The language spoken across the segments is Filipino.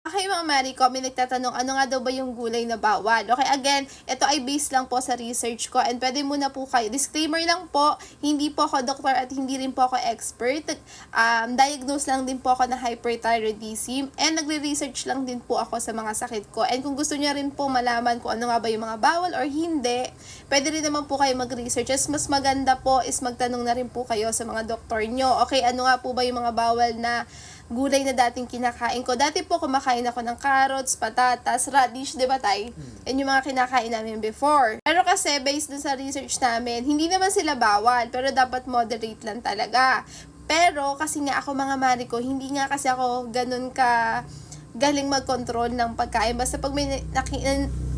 Okay mga Mari ko, may nagtatanong ano nga daw ba yung gulay na bawal. Okay, again, ito ay based lang po sa research ko and pwede muna po kayo. Disclaimer lang po, hindi po ako doktor at hindi rin po ako expert. Diagnose lang din po ako na hyperthyroidism and nagre-research lang din po ako sa mga sakit ko. And kung gusto niyo rin po malaman kung ano nga ba yung mga bawal or hindi, pwede rin naman po kayo mag-research. Mas maganda po is magtanong na rin po kayo sa mga doktor nyo. Okay, ano nga po ba yung mga bawal na gulay na dating kinakain ko. Dati po kumakain ako ng carrots, patatas, radish, di ba tay? Yan yung mga kinakain namin before. Pero kasi based dun sa research namin, hindi naman sila bawal, pero dapat moderate lang talaga. Pero kasi nga ako mga Mari ko, hindi nga kasi ako ganun ka galing mag-control ng pagkain. Basta pag may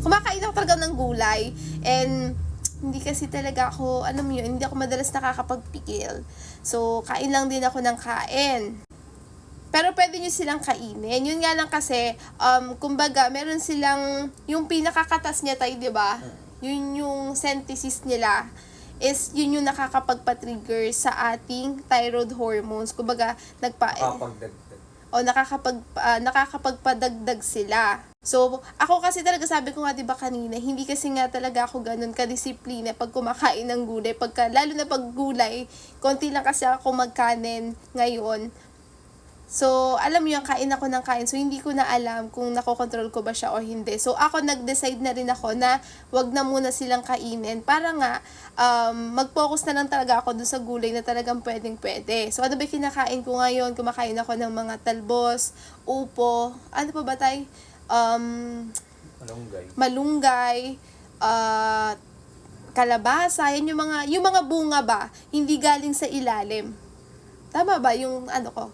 kumakain ako talaga ng gulay and hindi kasi talaga ako, alam mo yun, hindi ako madalas nakakapagpigil. So, kain lang din ako ng kain. Pero pwede nyo silang kainin. Yun nga lang kasi, kumbaga, meron silang, yung pinakakatas niya tayo, di ba? Yun yung synthesis nila is yun yung nakakapagpa-trigger sa ating thyroid hormones. Kumbaga, nakakapagpadagdag sila. So, ako kasi talaga sabi ko nga 'di ba kanina, hindi kasi nga talaga ako ganun kadisiplina pag kumakain ng gulay. Lalo na pag gulay, konti lang kasi ako magkanin ngayon. So, alam mo yung kain ako ng kain. So, hindi ko na alam kung nakokontrol ko ba siya o hindi. So, ako nag-decide na rin ako na wag na muna silang kainin para nga mag-focus na lang talaga ako dun sa gulay na talagang pwedeng-pwede. So, ano ba kinakain ko ngayon? Kumakain ako ng mga talbos, upo, ano pa ba tay? Malunggay, kalabasa, yan yung mga bunga ba, hindi galing sa ilalim. Tama ba yung ano ko?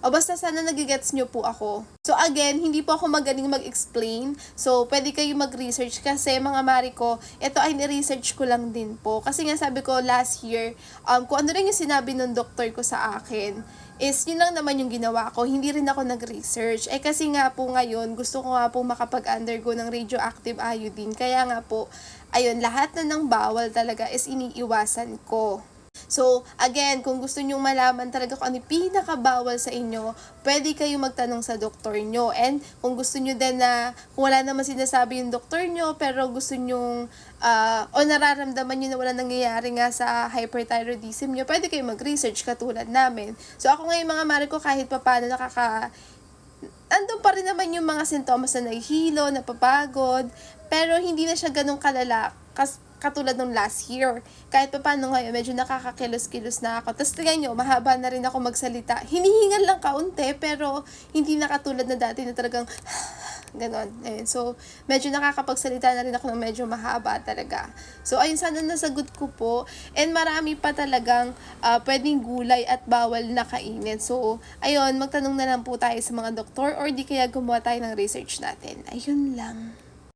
O basta sana nagigets nyo po ako. So again, hindi po ako magaling mag-explain. So pwede kayo mag-research kasi mga Mari ko, ito ay ni-research ko lang din po. Kasi nga sabi ko last year, kung ano rin yung sinabi ng doktor ko sa akin, is yun lang naman yung ginawa ko. Hindi rin ako nag-research. Kasi nga po ngayon, gusto ko nga po makapag-undergo ng radioactive iodine. Kaya nga po, ayun, lahat na ng bawal talaga is iniiwasan ko. So, again, kung gusto nyong malaman talaga kung ano yung pinakabawal sa inyo, pwede kayo magtanong sa doktor nyo. And kung gusto nyo din na, kung wala naman sinasabi yung doktor nyo, pero gusto nyong, o nararamdaman nyo na wala nangyayari nga sa hyperthyroidism nyo, pwede kayo mag-research katulad namin. So, ako ngayon mga Mari ko, kahit pa paano andun pa rin naman yung mga sintomas na nahihilo, napapagod, pero hindi na siya ganun kalala katulad nung last year. Kahit pa paano ngayon, medyo nakakakilos-kilos na ako. Tapos tingnan nyo, mahaba na rin ako magsalita. Hinihingal lang kaunti, pero hindi na katulad na dati na talagang ganon. So, medyo nakakapagsalita na rin ako ng medyo mahaba talaga. So, ayun, sana nasagot ko po. And marami pa talagang pwedeng gulay at bawal na kainin. So, ayun, magtanong na lang po tayo sa mga doktor or di kaya gumawa tayo ng research natin. Ayun lang.